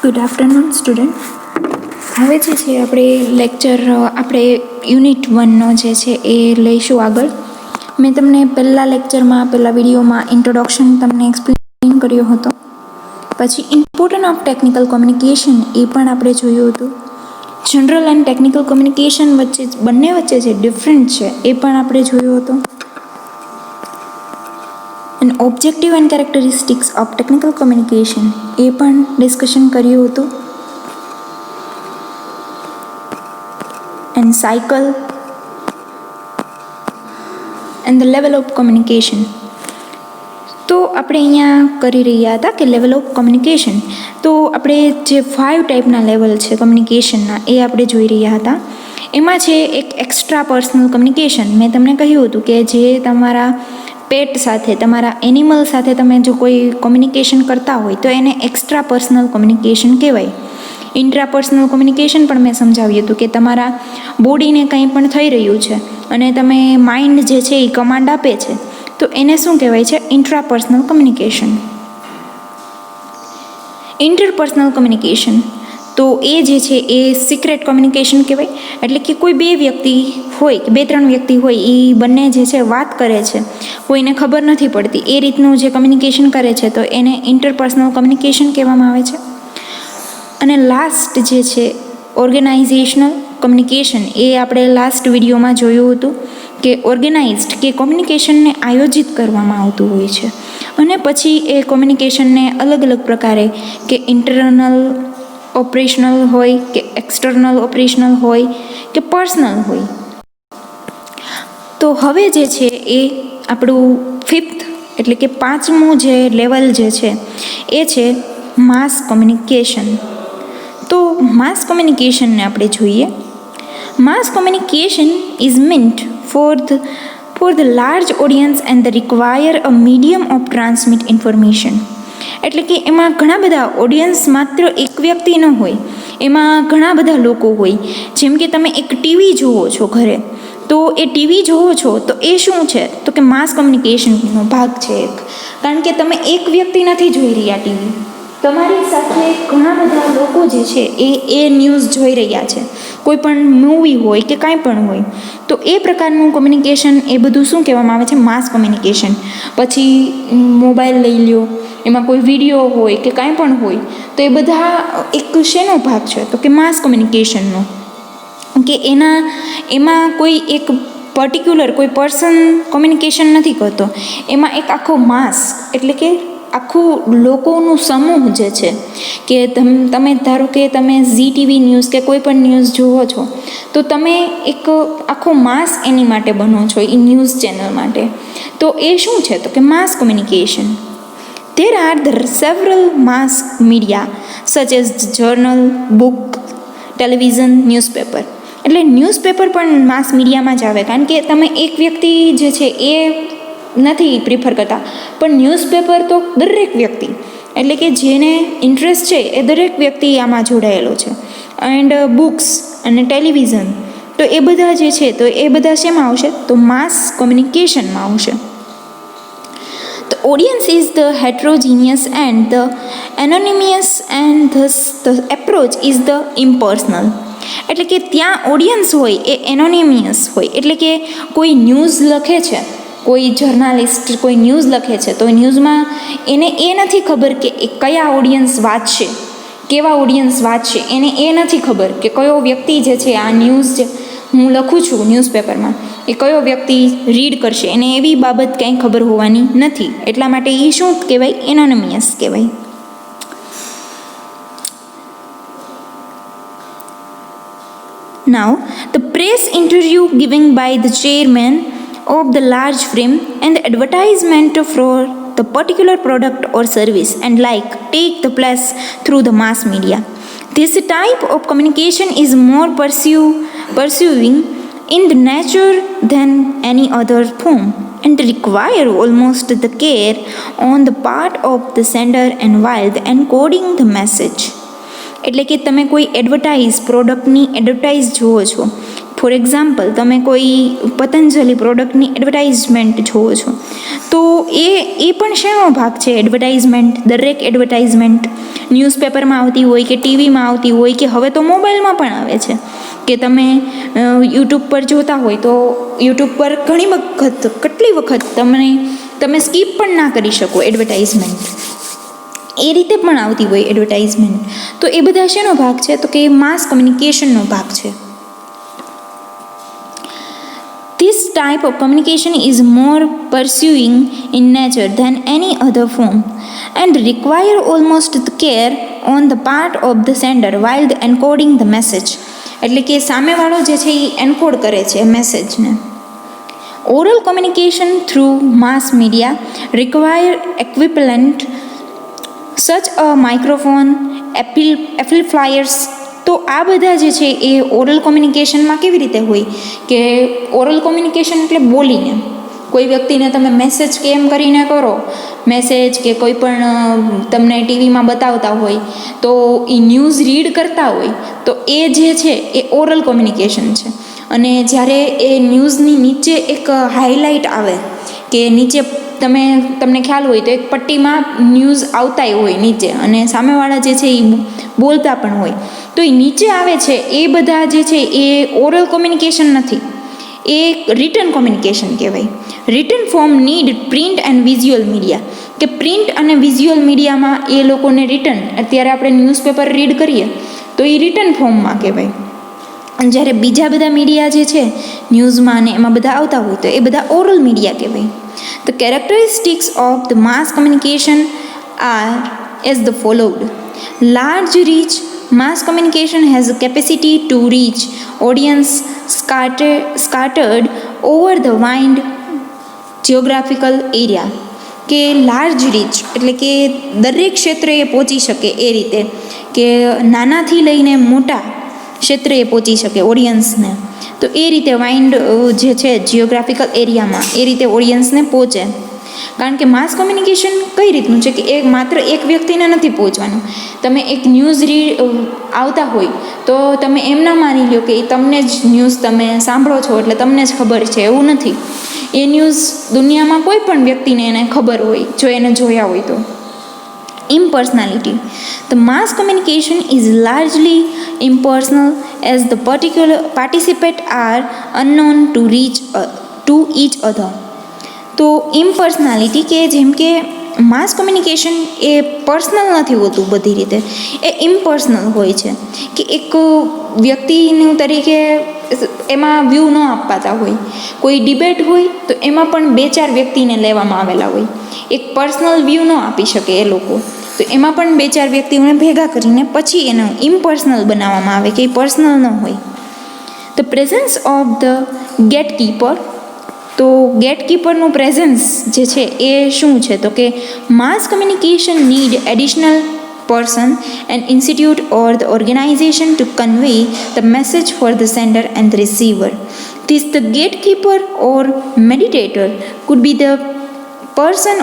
Good afternoon student. હવે જે છે આપણે યુનિટ 1નો જે છે એ લઈશું આગળ. મેં તમને પહેલા વિડીયોમાં ઇન્ટ્રોડક્શન તમને એક્સપ્લેન કર્યો હતો. પછી ઇમ્પોર્ટન્ટ ઓફ ટેકનિકલ કોમ્યુનિકેશન એ પણ આપણે જોયું હતું. જનરલ એન્ડ ટેકનિકલ કોમ્યુનિકેશન બંને વચ્ચે જે ડિફરન્ટ છે એ પણ આપણે જોયું હતું. And objective and characteristics of technical communication એ પણ ડિસ્કશન કર્યું હતું. And cycle and the level of communication. તો આપણે અહીંયા કરી રહ્યા હતા કે લેવલ ઓફ કોમ્યુનિકેશન. તો આપણે જે 5 ટાઈપના લેવલ છે કોમ્યુનિકેશનના એ આપણે જોઈ રહ્યા હતા. એમાં છે એક એક્સ્ટ્રા પર્સનલ કોમ્યુનિકેશન. મેં તમને કહ્યું હતું કે જે તમારા પેટ સાથે, તમારા એનિમલ સાથે તમે જો કોઈ કોમ્યુનિકેશન કરતા હોય તો એને એક્સ્ટ્રા પર્સનલ કોમ્યુનિકેશન કહેવાય. ઇન્ટ્રાપર્સનલ કોમ્યુનિકેશન પણ મેં સમજાવ્યું હતું કે તમારા બોડીને કંઈ પણ થઈ રહ્યું છે અને તમે માઇન્ડ જે છે એ કમાન્ડ આપે છે તો એને શું કહેવાય છે? ઇન્ટ્રાપર્સનલ કોમ્યુનિકેશન. ઇન્ટરપર્સનલ કોમ્યુનિકેશન તો એ જે છે એ સિક્રેટ કોમ્યુનિકેશન કહેવાય. એટલે કે કોઈ 2 વ્યક્તિ હોય કે 2-3 વ્યક્તિ હોય એ બંને જે છે વાત કરે છે, કોઈને ખબર નથી પડતી, એ રીતનું જે કોમ્યુનિકેશન કરે છે તો એને ઇન્ટરપર્સનલ કોમ્યુનિકેશન કહેવામાં આવે છે. અને લાસ્ટ જે છે ઓર્ગેનાઇઝેશનલ કોમ્યુનિકેશન, એ આપણે લાસ્ટ વિડીયોમાં જોયું હતું કે ઓર્ગેનાઇઝડ કે કોમ્યુનિકેશનને આયોજિત કરવામાં આવતું હોય છે. અને પછી એ કોમ્યુનિકેશનને અલગ અલગ પ્રકારે કે ઇન્ટરનલ ઓપરેશનલ હોય કે એક્સટર્નલ ઓપરેશનલ હોય કે પર્સનલ હોય. તો હવે જે છે એ આપણું 5th એટલે કે 5મું જે લેવલ જે છે એ છે માસ કોમ્યુનિકેશન. તો માસ કોમ્યુનિકેશનને આપણે જોઈએ. માસ communication is meant for the large audience and they require a medium of transmit information. એટલે કે એમાં ઘણા બધા ઓડિયન્સ, માત્ર એક વ્યક્તિ ન હોય, એમાં ઘણા બધા લોકો હોય. જેમ કે તમે એક ટીવી જુઓ છો ઘરે, તો એ ટીવી જુઓ છો તો એ શું છે? તો કે માસ કોમ્યુનિકેશનનો ભાગ છે એક. કારણ કે તમે એક વ્યક્તિ નથી જોઈ રહ્યા ટીવી, તમારી સાથે ઘણા બધા લોકો જે છે એ ન્યૂઝ જોઈ રહ્યા છે, કોઈ પણ મૂવી હોય કે કાંઈ પણ હોય. તો એ પ્રકારનું કોમ્યુનિકેશન એ બધું શું કહેવામાં આવે છે? માસ કોમ્યુનિકેશન. પછી મોબાઈલ લઈ લ્યો, એમાં કોઈ વિડીયો હોય કે કાંઈ પણ હોય તો એ બધા એક શેનો ભાગ છે? તો કે માસ કોમ્યુનિકેશનનો. કે એમાં કોઈ એક પર્ટિક્યુલર કોઈ પર્સન કોમ્યુનિકેશન નથી કરતો, એમાં એક આખો માસ એટલે કે આખું લોકોનું સમૂહ જે છે કે તમે ધારો કે તમે ઝી ટીવી ન્યૂઝ કે કોઈ પણ ન્યૂઝ જુઓ છો તો તમે એક આખો માસ એની માટે બનો છો, એ ન્યૂઝ ચેનલ માટે. તો એ શું છે? તો કે માસ communication. There are several mass media such as journal, book, television, newspaper. એટલે ન્યૂઝપેપર પણ માસ મીડિયામાં જ આવે. કારણ કે તમે એક વ્યક્તિ જે છે એ નથી પ્રિફર કરતા, પણ ન્યૂઝપેપર તો દરેક વ્યક્તિ, એટલે કે જેને ઇન્ટરેસ્ટ છે એ દરેક વ્યક્તિ આમાં જોડાયેલો છે. એન્ડ બુક્સ અને ટેલિવિઝન, તો એ બધા જે છે તો એ બધા શેમાં આવશે? તો માસ કોમ્યુનિકેશનમાં આવશે. The audience is the heterogeneous and the anonymous and thus the approach is the impersonal. એટલે કે ત્યાં ઓડિયન્સ હોય એ એનોનિમિયસ હોય. એટલે કે કોઈ ન્યૂઝ લખે છે, કોઈ જર્નાલિસ્ટ કોઈ ન્યૂઝ લખે છે તો ન્યૂઝમાં એને એ નથી ખબર કે એ કયા ઓડિયન્સ વાંચશે, કેવા ઓડિયન્સ વાંચશે, એને એ નથી ખબર કે કયો વ્યક્તિ જે છે આ ન્યૂઝ જે હું લખું છું ન્યૂઝપેપરમાં એ કયો વ્યક્તિ રીડ કરશે, એને એવી બાબત કંઈ ખબર હોવાની નથી. એટલા માટે એ શું કહેવાય? એનોનિમિયસ કહેવાય. Now, the press interview given by the chairman of the large firm and the advertisement for the particular product or service and take the place through the mass media. This type of communication is more pursuing in the nature than any other form and require almost the care on the part of the sender and while the encoding the message. એટલે કે તમે કોઈ પ્રોડક્ટની advertise જુઓ છો, for example તમે કોઈ પતંજલિ પ્રોડક્ટની એડવર્ટાઇઝમેન્ટ જુઓ છો તો એ પણ શેનો ભાગ છે? એડવર્ટાઇઝમેન્ટ. દરેક એડવર્ટાઇઝમેન્ટ ન્યૂઝપેપરમાં આવતી હોય કે ટીવીમાં આવતી હોય કે હવે તો મોબાઈલમાં પણ આવે છે, કે તમે યુટ્યુબ પર જોતા હોય તો યુટ્યુબ પર ઘણી વખત, કેટલી વખત તમે સ્કીપ પણ ના કરી શકો એડવર્ટાઇઝમેન્ટ. એ રીતે પણ આવતી હોય એડવર્ટાઇઝમેન્ટ. તો એ બધા શેનો ભાગ છે? તો કે માસ કમ્યુનિકેશનનો ભાગ છે. This type of communication is more pursuing in nature than any other form and require almost the care on the part of the sender while encoding the message. એટલે કે સામેવાળો જે છે એ એન્કોડ કરે છે મેસેજને. Oral communication through mass media require equivalent such a microphone, amplifiers. તો આ બધા જે છે એ ઓરલ કોમ્યુનિકેશનમાં કેવી રીતે હોય કે ઓરલ કોમ્યુનિકેશન એટલે બોલીને કોઈ વ્યક્તિને તમે મેસેજ કે એમ કરીને કરો, મેસેજ કે કોઈ પણ તમને ટીવીમાં બતાવતા હોય તો એ ન્યૂઝ રીડ કરતા હોય તો એ જે છે એ ઓરલ કોમ્યુનિકેશન છે. અને જ્યારે એ ન્યૂઝની નીચે એક હાઇલાઇટ આવે કે નીચે તમને ખ્યાલ હોય તો એક પટ્ટીમાં ન્યૂઝ આવતાય હોય નીચે અને સામેવાળા જે છે એ બોલતા પણ હોય તો એ નીચે આવે છે, એ બધા જે છે એ ઓરલ કોમ્યુનિકેશન નથી, એ રિટન કોમ્યુનિકેશન કહેવાય. Return form need print and visual media, કે પ્રિન્ટ અને વિઝ્યુઅલ મીડિયામાં એ લોકોને રિટન, અત્યારે આપણે ન્યૂઝપેપર રીડ કરીએ તો એ રિટન ફોર્મમાં કહેવાય. અને જ્યારે બીજા બધા મીડિયા જે છે ન્યૂઝમાં અને એમાં બધા આવતા હોય તો એ બધા ઓરલ મીડિયા કહેવાય. The characteristics of the mass communication are as the followed. Large reach. Mass communication has a capacity to reach audience scattered over the wide geographical area. કે લાર્જ રીચ એટલે કે દરેક ક્ષેત્રે એ પહોંચી શકે, એ રીતે કે નાનાથી લઈને મોટા ક્ષેત્રે એ પહોંચી શકે ઓડિયન્સને. તો એ રીતે વાઇન્ડ જે છે જિયોગ્રાફિકલ એરિયામાં એ રીતે ઓડિયન્સને પહોંચે. કારણ કે માસ કોમ્યુનિકેશન કઈ રીતનું છે કે એ માત્ર એક વ્યક્તિને નથી પહોંચવાનું. તમે એક ન્યૂઝ આવતા હોય તો તમે એમ ના માની લો કે એ તમને જ ન્યૂઝ તમે સાંભળો છો એટલે તમને જ ખબર છે, એવું નથી. એ ન્યૂઝ દુનિયામાં કોઈ પણ વ્યક્તિને એને ખબર હોય જો એને જોયા હોય તો. Impersonality. The mass communication is largely impersonal as the particular participants are unknown to each other. તો ઇમ્પર્સનાલિટી કે જેમ કે માસ કોમ્યુનિકેશન એ પર્સનલ નથી હોતું બધી રીતે, એ ઇમ્પર્સનલ હોય છે કે એક વ્યક્તિનું તરીકે એમાં વ્યૂ ન અપાતા હોય. કોઈ ડિબેટ હોય તો એમાં પણ 2-4 વ્યક્તિને લેવામાં આવેલા હોય, એક પર્સનલ વ્યૂ ન આપી શકે એ લોકો, તો એમાં પણ 2-4 વ્યક્તિઓને ભેગા કરીને પછી એને ઇમ્પર્સનલ બનાવવામાં આવે કે એ પર્સનલ ન હોય. The presence of the gatekeeper. તો ગેટકીપરનું પ્રેઝન્સ જે છે એ શું છે? તો કે mass communication need additional person, an institute or the organization to convey the message for the sender and the receiver. This the gatekeeper or mediator could be the person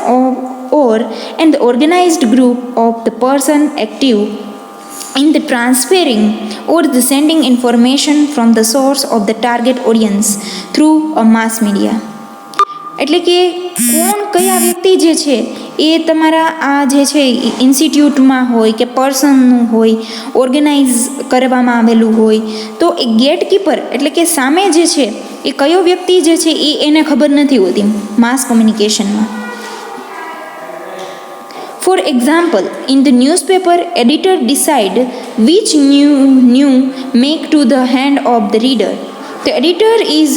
or and the organized group of the person active in the transferring or the sending information from the source of the target audience through a mass media. એટલે કે કોણ, કયા વ્યક્તિ જે છે એ તમારા આ જે છે ઇન્સ્ટિટ્યૂટમાં હોય કે પર્સનનું હોય, ઓર્ગેનાઇઝ કરવામાં આવેલું હોય, તો એ ગેટકીપર એટલે કે સામે જે છે એ કયો વ્યક્તિ જે છે એ એને ખબર નથી હોતી માસ કોમ્યુનિકેશનમાં. For example, in the newspaper, editor decide which new make to the hand of the reader. The editor is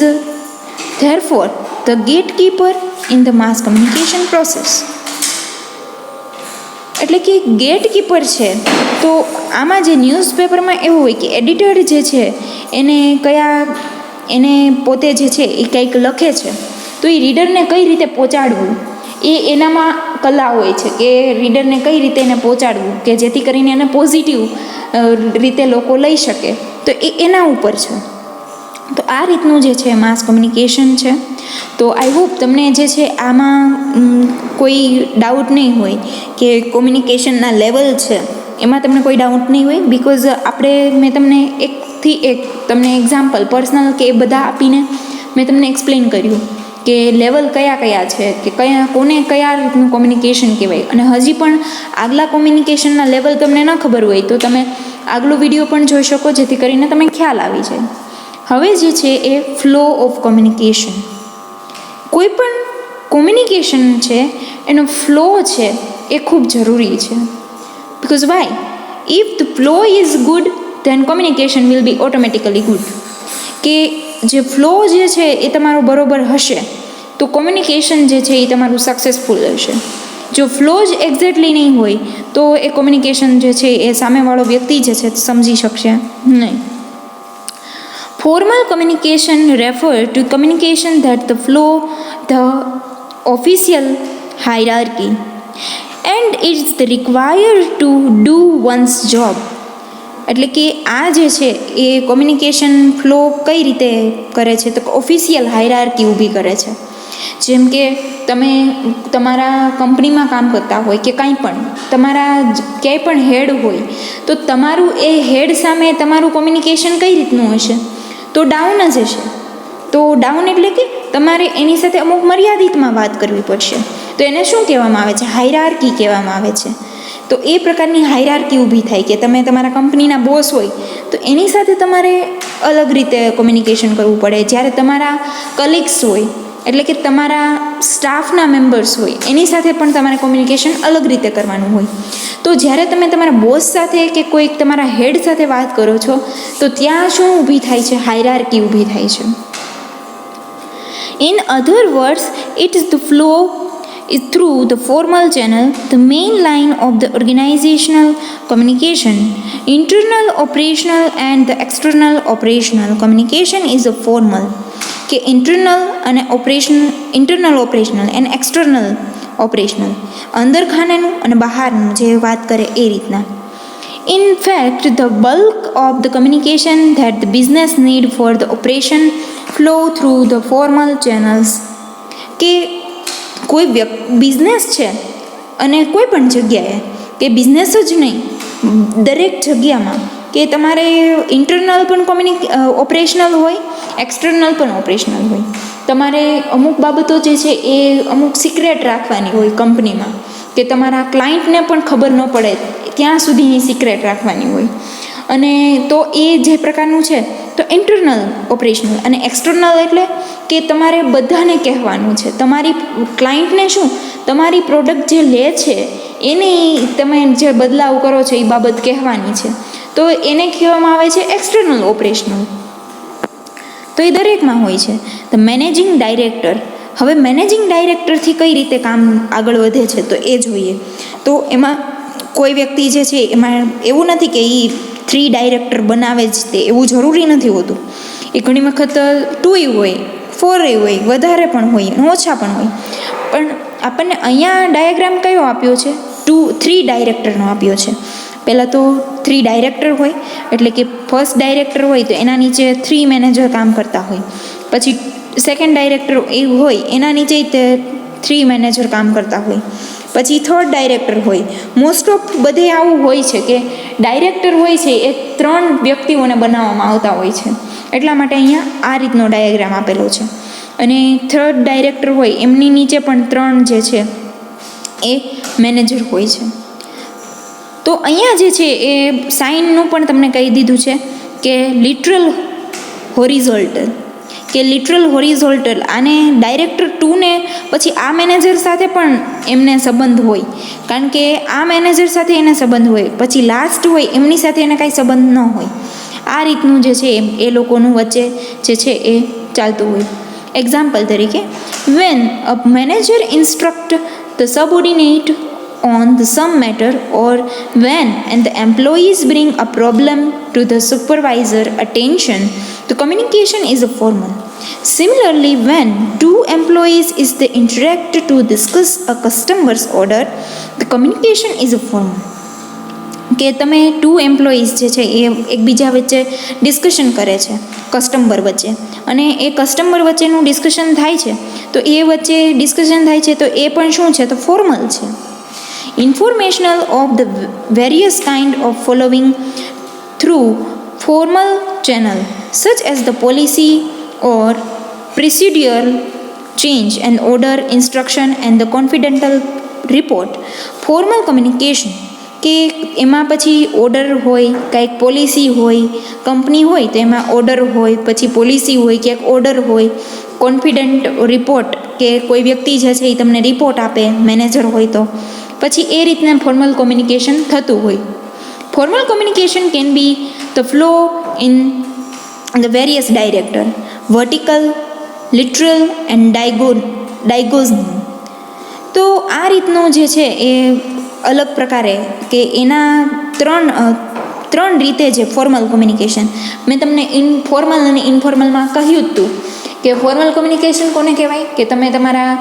therefore the gatekeeper in the mass communication process. એટલે કે ગેટકીપર છે. તો આમાં જે ન્યૂઝપેપરમાં એવું હોય કે એડિટર જે છે એને પોતે જે છે એ કંઈક લખે છે તો એ રીડરને કઈ રીતે પહોંચાડવું એ એનામાં કલા હોય છે કે રીડરને કઈ રીતે એને પહોંચાડવું કે જેથી કરીને એને પોઝિટિવ રીતે લોકો લઈ શકે, તો એ એના ઉપર છે. તો આ રીતનું જે છે માસ કોમ્યુનિકેશન છે. તો આઈ હોપ તમને જે છે આમાં કોઈ ડાઉટ નહીં હોય કે કોમ્યુનિકેશનના લેવલ છે એમાં તમને કોઈ ડાઉટ નહીં હોય, બિકોઝ મેં તમને એકથી એક તમને એક્ઝામ્પલ પર્સનલ કે એ બધા આપીને મેં તમને એક્સપ્લેન કર્યું કે લેવલ કયા કયા છે, કે કોને કયા રીતનું કોમ્યુનિકેશન કહેવાય. અને હજી પણ આગલા કોમ્યુનિકેશનના લેવલ તમને ન ખબર હોય તો તમે આગલો વિડીયો પણ જોઈ શકો, જેથી કરીને તમે ખ્યાલ આવી જાય. હવે જે છે એ ફ્લો ઓફ કોમ્યુનિકેશન. કોઈ પણ કોમ્યુનિકેશન છે એનો ફ્લો છે એ ખૂબ જરૂરી છે. Because why? If the flow is good then communication will be automatically good. કે જે ફ્લો જે છે એ તમારો બરોબર હશે તો કોમ્યુનિકેશન જે છે એ તમારું સક્સેસફુલ હશે. જો ફ્લો જ એક્ઝેક્ટલી નહીં હોય તો એ કોમ્યુનિકેશન જે છે એ સામેવાળો વ્યક્તિ જે છે સમજી શકશે નહીં. Formal communication refer to communication that the flow the official hierarchy and it's the required to do one's job. એટલે કે આ જે છે એ કોમ્યુનિકેશન ફ્લો કઈ રીતે કરે છે તો ઓફિશિયલ હાયરાર્કી ઊભી કરે છે. જેમ કે તમે તમારા કંપનીમાં કામ કરતા હોય કે કાંઈ પણ તમારા ક્યાંય પણ હેડ હોય તો તમારું એ હેડ સામે તમારું કોમ્યુનિકેશન કઈ રીતનું હશે તો ડાઉન જ હશે. તો ડાઉન એટલે કે તમારે એની સાથે અમુક મર્યાદિતમાં વાત કરવી પડશે. તો એને શું કહેવામાં આવે છે? હાયરાર્કી કહેવામાં આવે છે. તો એ પ્રકારની હાયરાર્કી ઊભી થાય કે તમે તમારા કંપનીના બોસ હોય તો એની સાથે તમારે અલગ રીતે કોમ્યુનિકેશન કરવું પડે. જ્યારે તમારા કલીગ્સ હોય એટલે કે તમારા સ્ટાફના મેમ્બર્સ હોય એની સાથે પણ તમારે કોમ્યુનિકેશન અલગ રીતે કરવાનું હોય. તો જ્યારે તમે તમારા બોસ સાથે કે કોઈ તમારા હેડ સાથે વાત કરો છો તો ત્યાં શું ઊભી થાય છે? હાયરાર્કી ઊભી થાય છે. In other words, it is the flow is through the formal channel, the main line of the organizational communication. Internal operational and the external operational communication is a formal. કે ઇન્ટરનલ અને internal operational and external operational, અંદર ખાનેનું અને બહારનું જે વાત કરે એ રીતના. In fact, the bulk of the communication that the business need for the operation flow through the formal channels. કે કોઈ બિઝનેસ છે અને કોઈ પણ જગ્યાએ કે બિઝનેસ જ નહીં દરેક જગ્યામાં કે તમારે ઇન્ટરનલ પણ ઓપરેશનલ હોય, એક્સટર્નલ પણ ઓપરેશનલ હોય. તમારે અમુક બાબતો જે છે એ અમુક સિક્રેટ રાખવાની હોય કંપનીમાં કે તમારા ક્લાયન્ટને પણ ખબર ન પડે ત્યાં સુધીની સિક્રેટ રાખવાની હોય. અને તો એ જે પ્રકારનું છે તો ઇન્ટરનલ ઓપરેશનલ. અને એક્સટર્નલ એટલે કે તમારે બધાને કહેવાનું છે. તમારી ક્લાયન્ટને શું તમારી પ્રોડક્ટ જે લે છે એની તમે જે બદલાવ કરો છો એ બાબત કહેવાની છે. તો એને કહેવામાં આવે છે એક્સટર્નલ ઓપરેશનલ. તો એ દરેકમાં હોય છે. The managing director. હવે મેનેજિંગ ડાયરેક્ટરથી કઈ રીતે કામ આગળ વધે છે તો એ જોઈએ. તો એમાં કોઈ વ્યક્તિ જે છે એમાં એવું નથી કે એ 3 ડાયરેક્ટર બનાવે જ તે એવું જરૂરી નથી હોતું. એ ઘણી વખત 2 હોય, 4 હોય, વધારે પણ હોય, ઓછા પણ હોય. પણ આપણને અહીંયા ડાયાગ્રામ કયો આપ્યો છે? 3 ડાયરેક્ટરનો આપ્યો છે. પહેલાં તો 3 ડાયરેક્ટર હોય એટલે કે ફર્સ્ટ ડાયરેક્ટર હોય તો એના નીચે 3 મેનેજર કામ કરતા હોય. પછી સેકન્ડ ડાયરેક્ટર એવું હોય એના નીચે 3 મેનેજર કામ કરતા હોય. પછી થર્ડ ડાયરેક્ટર હોય. મોસ્ટ ઓફ બધે આવું હોય છે કે ડાયરેક્ટર હોય છે એ 3 વ્યક્તિઓને બનાવવામાં આવતા હોય છે. એટલા માટે અહીંયા આ રીતનો ડાયાગ્રામ આપેલો છે. અને થર્ડ ડાયરેક્ટર હોય એમની નીચે પણ 3 જે છે એ મેનેજર હોય છે. તો અહીંયા જે છે એ સાઇનનું પણ તમને કહી દીધું છે કે લિટરલ હોરિઝોન્ટલ. કે લિટરલ હોરિઝોન્ટલ આને ડાયરેક્ટર 2ને પછી આ મેનેજર સાથે પણ એમને સંબંધ હોય. કારણ કે આ મેનેજર સાથે એને સંબંધ હોય, પછી લાસ્ટ હોય એમની સાથે એને કાંઈ સંબંધ ન હોય. આ રીતનું જે છે એ લોકોનું વચ્ચે જે છે એ ચાલતું હોય. એક્ઝામ્પલ તરીકે, van a manager instruct the subordinate on the some matter, or when and the employees bring a problem to the supervisor attention, the communication is a formal. Similarly, when 2 employees is the interact to discuss a customer's order, the communication is a formal. કે તમે 2 employees જે છે એ એકબીજા વચ્ચે discussion કરે છે customer વચ્ચે, અને એ કસ્ટમર વચ્ચેનું ડિસ્કશન થાય છે તો એ વચ્ચે ડિસ્કશન થાય છે તો એ પણ શું છે તો ફોર્મલ છે. Informational of the various kind of following through formal channel such as the policy or procedural change and order, instruction and the confidential report. Formal communication કે એમાં પછી ઓર્ડર હોય, કાંઈક પોલિસી હોય, કંપની હોય તો એમાં ઓર્ડર હોય, પછી પોલિસી હોય, ક્યાંક ઓર્ડર હોય, કોન્ફિડન્ટ રિપોર્ટ કે કોઈ વ્યક્તિ જે છે એ તમને રિપોર્ટ આપે, મેનેજર હોય તો પછી એ રીતના ફોર્મલ કોમ્યુનિકેશન થતું હોય. Formal communication can be the flow in the various director, vertical, literal and diagonal. તો આ રીતનું જે છે એ અલગ પ્રકારે કે એના ત્રણ રીતે જે ફોર્મલ કોમ્યુનિકેશન મેં તમને ફોર્મલ અને ઇનફોર્મલમાં કહ્યું જ હતું કે ફોર્મલ કોમ્યુનિકેશન કોને કહેવાય કે તમે તમારા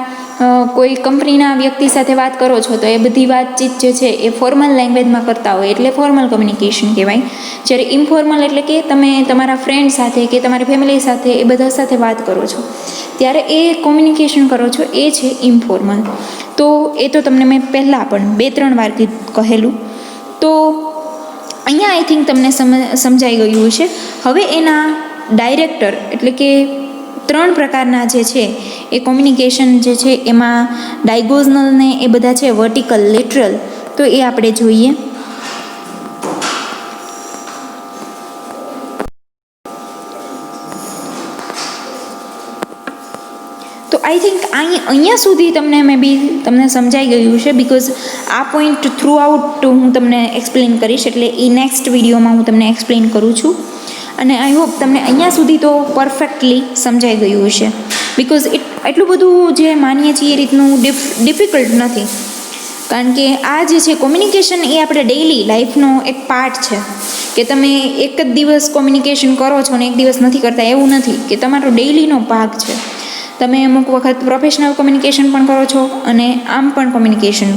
કોઈ કંપનીના વ્યક્તિ સાથે વાત કરો છો તો એ બધી વાતચીત જે છે એ ફોર્મલ લેંગ્વેજમાં કરતા હોય એટલે ફોર્મલ કોમ્યુનિકેશન કહેવાય. જ્યારે ઇન્ફોર્મલ એટલે કે તમે તમારા ફ્રેન્ડ સાથે કે તમારી ફેમિલી સાથે એ બધા સાથે વાત કરો છો ત્યારે એ કોમ્યુનિકેશન કરો છો એ છે ઇન્ફોર્મલ. તો એ તો તમને મેં પહેલાં પણ 2-3 વાર કહેલું. તો અહીંયા આઈ થિંક તમને સમજાઈ ગયું છે. હવે એના ડાયરેક્ટર એટલે કે 3 પ્રકારના જે છે એ કોમ્યુનિકેશન જે છે એમાં ડાયગોઝનલ ને એ બધા છે, વર્ટિકલ, લિટરલ, તો એ આપણે જોઈએ. તો આઈ થિંક અહીંયા સુધી તમને સમજાઈ ગયું છે બિકોઝ આ પોઈન્ટ થ્રુ આઉટ હું તમને એક્સપ્લેન કરીશ એટલે એ નેક્સ્ટ વિડીયોમાં હું તમને એક્સપ્લેન કરું છું. અને આઈ હોપ તમને અહીંયા સુધી તો પરફેક્ટલી સમજાઈ ગયું છે બિકોઝ એટલું બધું જે માનીએ છીએ એ રીતનું ડિફિકલ્ટ નથી. કારણ કે આ જે છે કોમ્યુનિકેશન એ આપણે ડેઇલી લાઈફનો એક પાર્ટ છે કે તમે એક જ દિવસ કોમ્યુનિકેશન કરો છો ને એક દિવસ નથી કરતા એવું નથી કે તમારો ડેઇલીનો ભાગ છે. તમે અમુક વખત પ્રોફેશનલ કોમ્યુનિકેશન પણ કરો છો અને આમ પણ કોમ્યુનિકેશન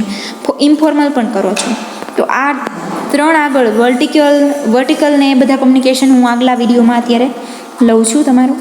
ઇન્ફોર્મલ પણ કરો છો. તો આ 3 આગળ વર્ટિકલ ને એ બધા કોમ્યુનિકેશન હું આગલા વિડીયોમાં અત્યારે લઉં છું તમારું.